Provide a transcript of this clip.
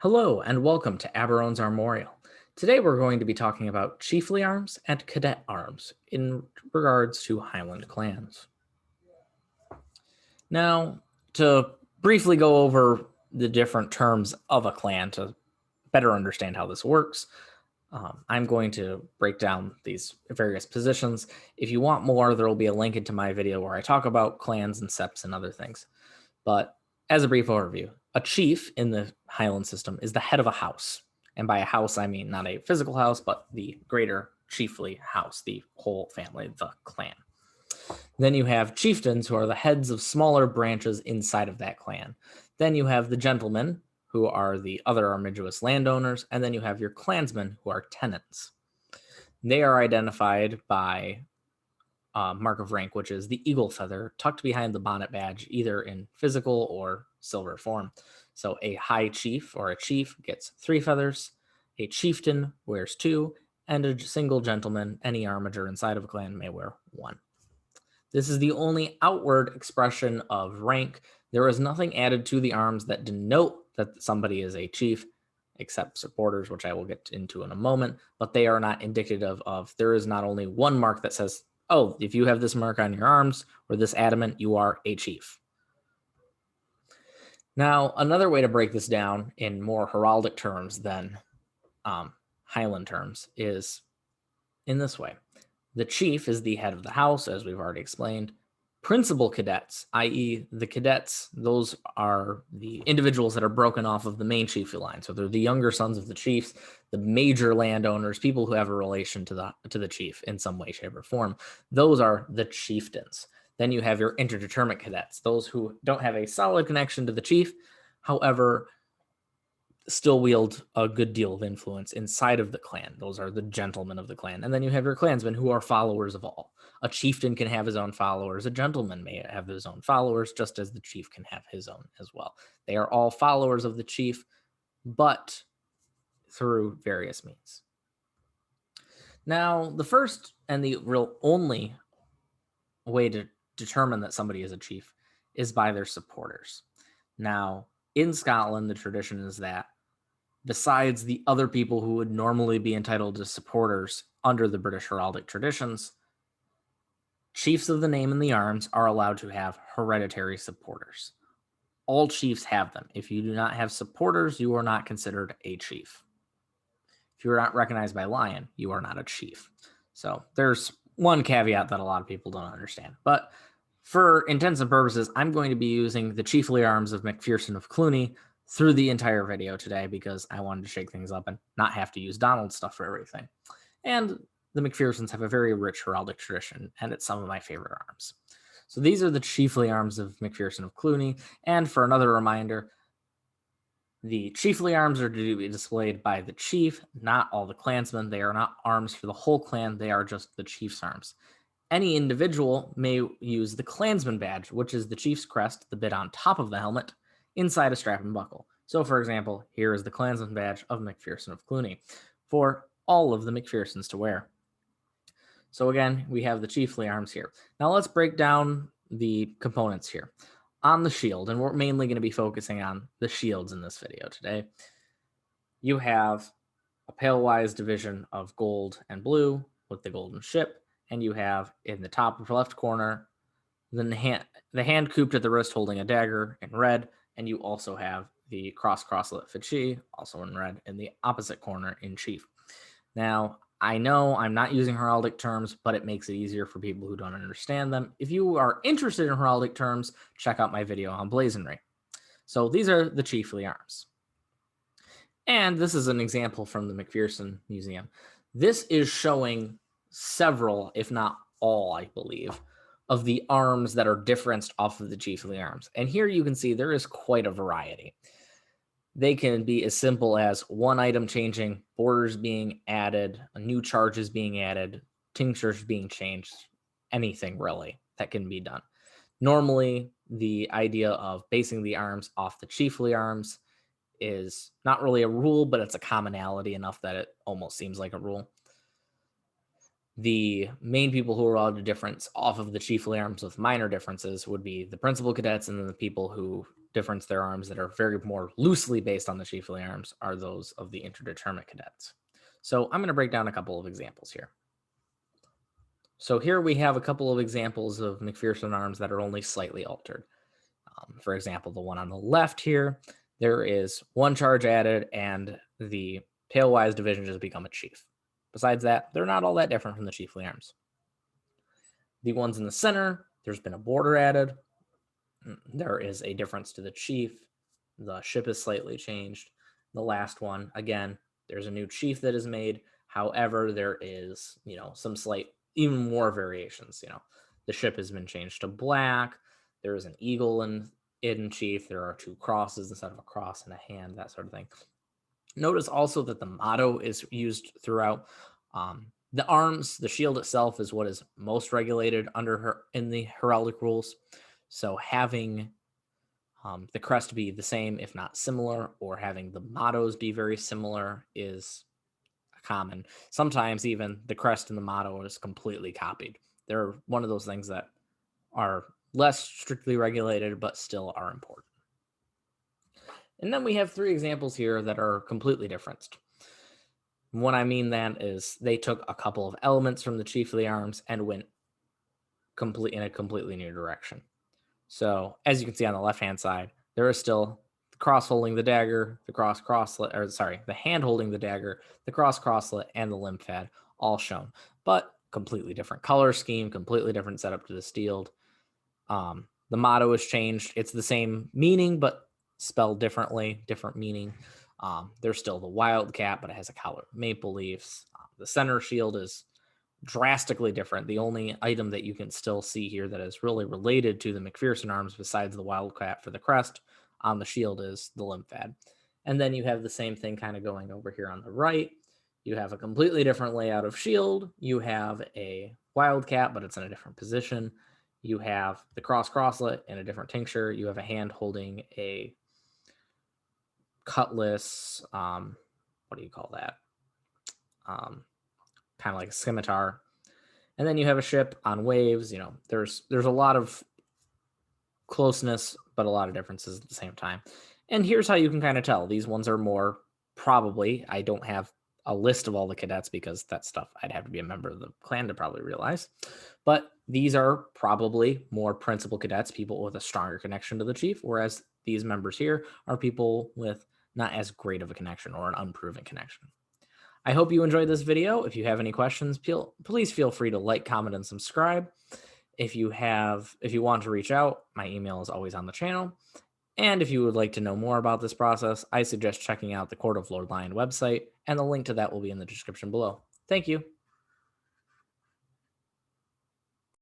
Hello and welcome to Aberon's Armorial. Today we're going to be talking about chiefly arms and cadet arms in regards to Highland clans. Now, to briefly go over the different terms of a clan to better understand how this works, I'm going to break down these various positions. If you want more, there will be a link into my video where I talk about clans and seps and other things. But as a brief overview, a chief in the Highland system is the head of a house. And by a house, I mean not a physical house, but the greater chiefly house, the whole family, the clan. Then you have chieftains, who are the heads of smaller branches inside of that clan. Then you have the gentlemen, who are the other armigerous landowners. And then you have your clansmen, who are tenants. They are identified by mark of rank, which is the eagle feather tucked behind the bonnet badge, either in physical or silver form. So a high chief or a chief gets 3 feathers, a chieftain wears 2, and a single gentleman, any armiger inside of a clan, may wear 1. This is the only outward expression of rank. There is nothing added to the arms that denote that somebody is a chief, except supporters, which I will get into in a moment, but they are not indicative of, there is not only one mark that says, oh, if you have this mark on your arms or this adamant, you are a chief. Now, another way to break this down in more heraldic terms than Highland terms is in this way. The chief is the head of the house, as we've already explained. Principal cadets, i.e. the cadets, those are the individuals that are broken off of the main chiefly line. So they're the younger sons of the chiefs, the major landowners, people who have a relation to the chief in some way, shape, or form. Those are the chieftains. Then you have your interdeterminate cadets, those who don't have a solid connection to the chief, however, still wield a good deal of influence inside of the clan. Those are the gentlemen of the clan. And then you have your clansmen, who are followers of all. A chieftain can have his own followers. A gentleman may have his own followers, just as the chief can have his own as well. They are all followers of the chief, but through various means. Now, the first and the real only way to determine that somebody is a chief is by their supporters. Now, in Scotland, the tradition is that besides the other people who would normally be entitled to supporters under the British heraldic traditions, chiefs of the name and the arms are allowed to have hereditary supporters. All chiefs have them. If you do not have supporters, you are not considered a chief. If you are not recognized by Lion, you are not a chief. So there's one caveat that a lot of people don't understand. But for intents and purposes, I'm going to be using the chiefly arms of Mcpherson of Cluny through the entire video today because I wanted to shake things up and not have to use Donald's stuff for everything. And the Mcphersons have a very rich heraldic tradition, and it's some of my favorite arms. So these are the chiefly arms of Mcpherson of Cluny. And for another reminder, the chiefly arms are to be displayed by the chief, not all the clansmen. They are not arms for the whole clan. They are just the chief's arms. Any individual may use the clansman badge, which is the chief's crest, the bit on top of the helmet, inside a strap and buckle. So, for example, here is the clansman badge of Mcpherson of Cluny for all of the Mcphersons to wear. So again, we have the chiefly arms here. Now let's break down the components here. On the shield, and we're mainly going to be focusing on the shields in this video today, you have a palewise division of gold and blue with the golden ship, and you have in the top left corner the hand cooped at the wrist holding a dagger in red, and you also have the crosslet fichi, also in red, in the opposite corner in chief. Now, I know I'm not using heraldic terms, but it makes it easier for people who don't understand them. If you are interested in heraldic terms, check out my video on blazonry. So these are the chiefly arms. And this is an example from the Mcpherson Museum. This is showing several, if not all, I believe, of the arms that are differenced off of the chiefly arms. And here you can see there is quite a variety. They can be as simple as one item changing, borders being added, new charges being added, tinctures being changed, anything really that can be done. Normally, the idea of basing the arms off the chiefly arms is not really a rule, but it's a commonality enough that it almost seems like a rule. The main people who are allowed to difference off of the chiefly arms with minor differences would be the principal cadets and then the people who difference their arms that are very more loosely based on the chiefly arms are those of the interdeterminate cadets. So I'm going to break down a couple of examples here. So here we have a couple of examples of Mcpherson arms that are only slightly altered. For example, the one on the left here, there is one charge added and the Palewise division has become a chief. Besides that, they're not all that different from the chiefly arms. The ones in the center, there's been a border added. There is a difference to the chief. The ship is slightly changed. The last one, again, there's a new chief that is made. However, there is, some slight, even more variations. The ship has been changed to black. There is an eagle in chief. There are two crosses instead of a cross and a hand, that sort of thing. Notice also that the motto is used throughout. The arms, the shield itself is what is most regulated in the heraldic rules. So having the crest be the same, if not similar, or having the mottos be very similar is common. Sometimes even the crest and the motto is completely copied. They're one of those things that are less strictly regulated, but still are important. And then we have 3 examples here that are completely different. What I mean then is they took a couple of elements from the chiefly arms and went in a completely new direction. So as you can see on the left-hand side, there is still the cross holding the dagger, the hand holding the dagger, the crosslet, and the limb pad all shown, but completely different color scheme, completely different setup to the shield. The motto is changed. It's the same meaning, but spelled differently, different meaning. There's still the wildcat, but it has a collar of maple leaves. The center shield is drastically different. The only item that you can still see here that is really related to the Mcpherson arms besides the wildcat for the crest on the shield is the limb pad. And then you have the same thing kind of going over here on the right. You have a completely different layout of shield. You have a wildcat, but it's in a different position. You have the crosslet in a different tincture. You have a hand holding a cutlass. What do you call that? Kind of like a scimitar. And then you have a ship on waves. There's a lot of closeness, but a lot of differences at the same time. And here's how you can kind of tell. These ones are more probably, I don't have a list of all the cadets because that stuff I'd have to be a member of the clan to probably realize. But these are probably more principal cadets, people with a stronger connection to the chief, whereas these members here are people with not as great of a connection or an unproven connection. I hope you enjoyed this video. If you have any questions, please feel free to like, comment, and subscribe. If you want to reach out, my email is always on the channel. And if you would like to know more about this process, I suggest checking out the Court of Lord Lion website, and the link to that will be in the description below. Thank you.